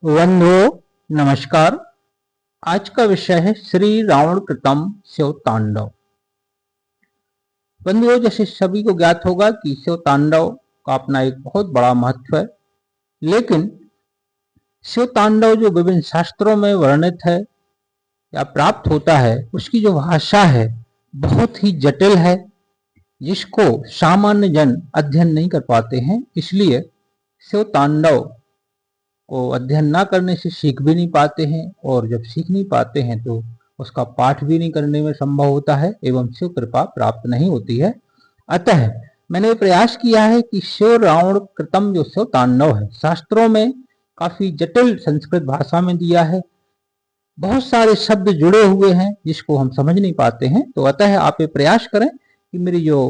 बंधुओं नमस्कार। आज का विषय है श्री रावण कृतम शिव तांडव। बंधुओं, जैसे सभी को ज्ञात होगा कि शिव तांडव का अपना एक बहुत बड़ा महत्व है, लेकिन शिव तांडव जो विभिन्न शास्त्रों में वर्णित है या प्राप्त होता है, उसकी जो भाषा है बहुत ही जटिल है, जिसको सामान्य जन अध्ययन नहीं कर पाते हैं। इसलिए शिव तांडव को अध्ययन ना करने से सीख भी नहीं पाते हैं, और जब सीख नहीं पाते हैं तो उसका पाठ भी नहीं करने में संभव होता है एवं शिव कृपा प्राप्त नहीं होती है। अतः मैंने प्रयास किया है कि शिव रावण कृतम जो शिव तांडव है, शास्त्रों में काफी जटिल संस्कृत भाषा में दिया है, बहुत सारे शब्द जुड़े हुए हैं जिसको हम समझ नहीं पाते हैं। तो अतः आप ये प्रयास करें कि मेरी जो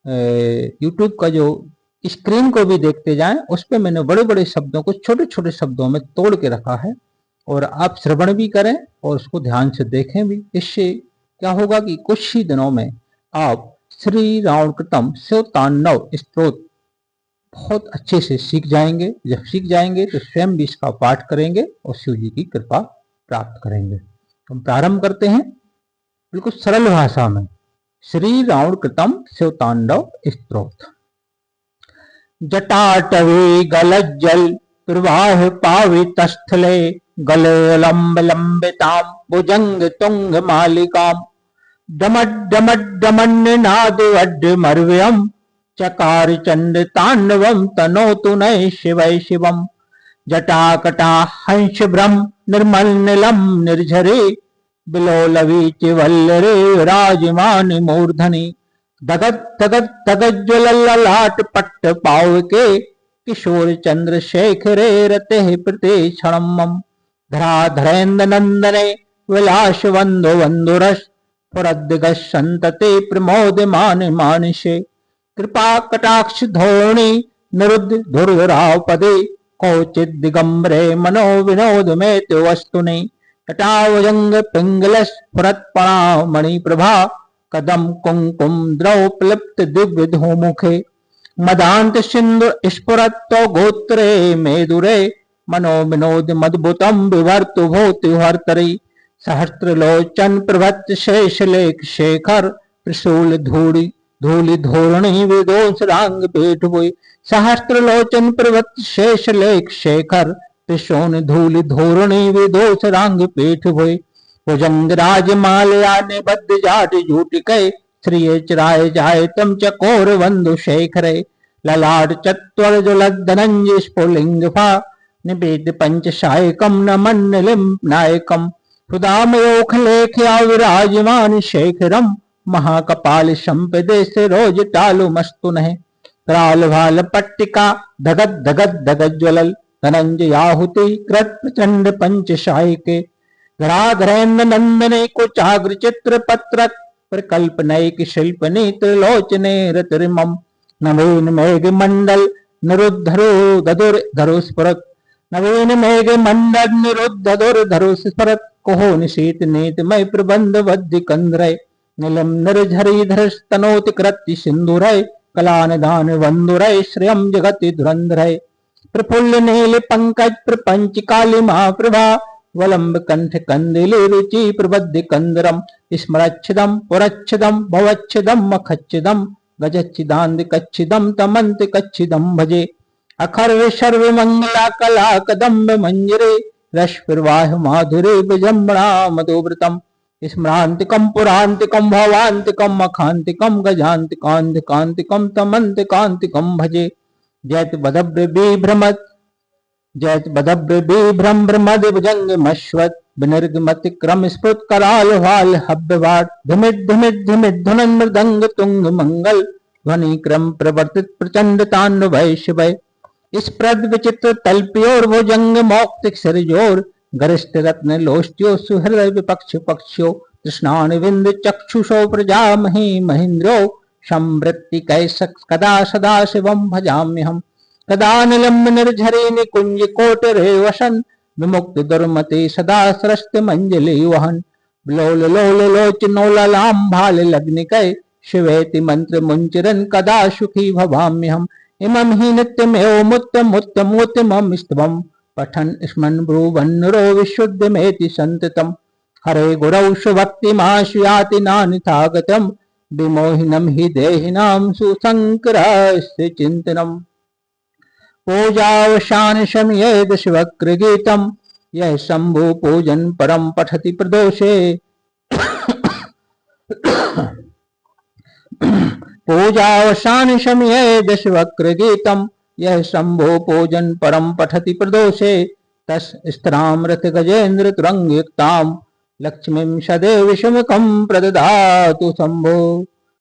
YouTube का जो स्क्रीन को भी देखते जाएं, उस पे मैंने बड़े बड़े शब्दों को छोटे छोटे शब्दों में तोड़ के रखा है, और आप श्रवण भी करें और उसको ध्यान से देखें भी। इससे क्या होगा कि कुछ ही दिनों में आप श्री रावण कृतम शिव तांडव स्तोत्र बहुत अच्छे से सीख जाएंगे। जब सीख जाएंगे तो स्वयं भी इसका पाठ करेंगे और शिव जी की कृपा प्राप्त करेंगे। हम प्रारंभ करते हैं बिल्कुल सरल भाषा में। श्री रावण कृतम शिव तांडव स्तोत्र। जटाटवी गलज्जल प्रवाह पावितस्थले गले लंब लंबिताम भुजंग तुंग मालिकाम डमड मर्व्यम चकार चंड तांडवम तनोतु नय शिवै शिवम जटाकटा हंस ब्रह्म निर्मल नीलम निर्झरे बिलोलवीच वल्लरे राजमान मूर्धनि दगद दगद दगद ज्वललाट पट्ट पाव के किशोर चंद्र शेखरे रते प्रते क्षणम धराधरेन्द्र नंदने विलास वंदो वंदुरस पुरद्गसंतते प्रमोदमान मानसे कृपा कटाक्ष धोणी निरुद्ध धुर्धराव पदे कौचित दिगंबरे मनो विनोद में वस्तुनि कटावजंग पिंगल स्फुरत्पणा मणिप्रभा कदम कुंकुम द्रव प्लिप्त दिव्य धूमुखे मदांत सिंधु स्फुरत्तो गोत्रे मेदुरे मनो विनोद मद्भुतम विवर्तु भूति हर्तरी सहस्त्रलोचन प्रभत शेष लेख शेखर त्रिशूल धूड़ी धूलि धोरणी विदोष रांग पेट हुई सहस्त्रलोचन प्रभत शेष लेख शेखर त्रिशूल धूलि धोरणी विदोष रांग पेट हुई भुजंग राज मालया निबद्ध जाट झूट कै श्रिय चिराय जाय तम चकोर वंदु शेखरे ललाट चत्वर जुलद धनंजय स्फुलिंग फा निवेद पंच सायकम नमन लिम नायकम सुदामयोख लेख्या विराजमान शेखरम महाकपाल संपदे से रोज टालु मस्तु नहे कराल भाल पट्टिका धगद धगद धगद ज्वलल धनंजय आहुति कृत प्रचंड पंच सायके धराधरेन्द्र नंदने को चाग्र चित्र पत्रक प्रकल्प नैक शिल्प त्रिलोचने रतिर्मम नवीन मेघ मंडल निरुद्धरो धरुर धरुस्फुरत नवीन मेघ मंडल निरुद्धर धरुस्फुरत कोहो निशीत नीत मय प्रबंध वध्य कंद्रय नीलम निर्झरी धरस्तनोति कृत्य सिंधुरय कलान दान वंदुरय श्रियम जगति धुरंधरय प्रफुल्ल नील पंकज प्रपंच काली महाप्रभा वलंब कंठ कंदिले रुचि प्रबद्ध कंदरम स्मरच्छदम पुरच्छदम भवच्छदम मखच्छदम गजच्छिदांद कच्छिदम तमंत कच्छिदम भजे अखर सर्व मंगला कला कदम्ब मंजरे रस प्रवाह माधुरे विजम्बणा मधुव्रतम स्मरांतिकम पुरांतिकम भवांतिकम मखांतिकम गजांतिकांतिकांतिकम तमंतिकांतिकम भजे जयत बदब्र विभ्रमत जयत बदब्र विभ्रमद भुजंग मश्वत विनिर्गमति क्रम स्फुट कराल हाल हब्बवाट धिमित धिमित धिमित धुनन मृदंग तुंग मंगल ध्वनि क्रम प्रवर्तित प्रचंड तांडव शिवय इस प्रद विचित्र तल्पियोर भुजंग मौक्तिक सिरजोर गरिष्ठ रत्न लोष्ट्यो सुहृदय विपक्ष पक्षो कृष्णान विंद चक्षुषो प्रजा मही महेन्द्रो संवृत्ति कैसक कदा सदा शिवम भजाम्यहम कदा निलंब निर्झरे निकुंज कोट रे वसन विमुक्त दुर्मते सदा सरस्त मंजलि वहन लोल लोल लोच नोललाम भाल लग्निकय शिवेति मंत्र मुंचरन कदा सुखी भवाम्यहम इमं हि नित्यमेव मुत्तम उत्तमोत्तमं स्तवम् पठन् स्मन् ब्रुवन्नुरो विशुद्धमेति सन्ततम् हरे गुरौ सुभक्तिमाश्याति नानिथागतम् विमोहिनं हि देहिनां सुसंकरस्य चिन्तनम् पूजावसान शमये दशवक्र यह शंभु पूजन परम पठति प्रदोषे पूजावसान शमये दशवक्र यह शंभो पूजन परम पठति प्रदोषे तस् स्त्राम रथ गजेन्द्र तुरंग युक्ताम लक्ष्मीं सदैव विषमुखं प्रददातु शंभो।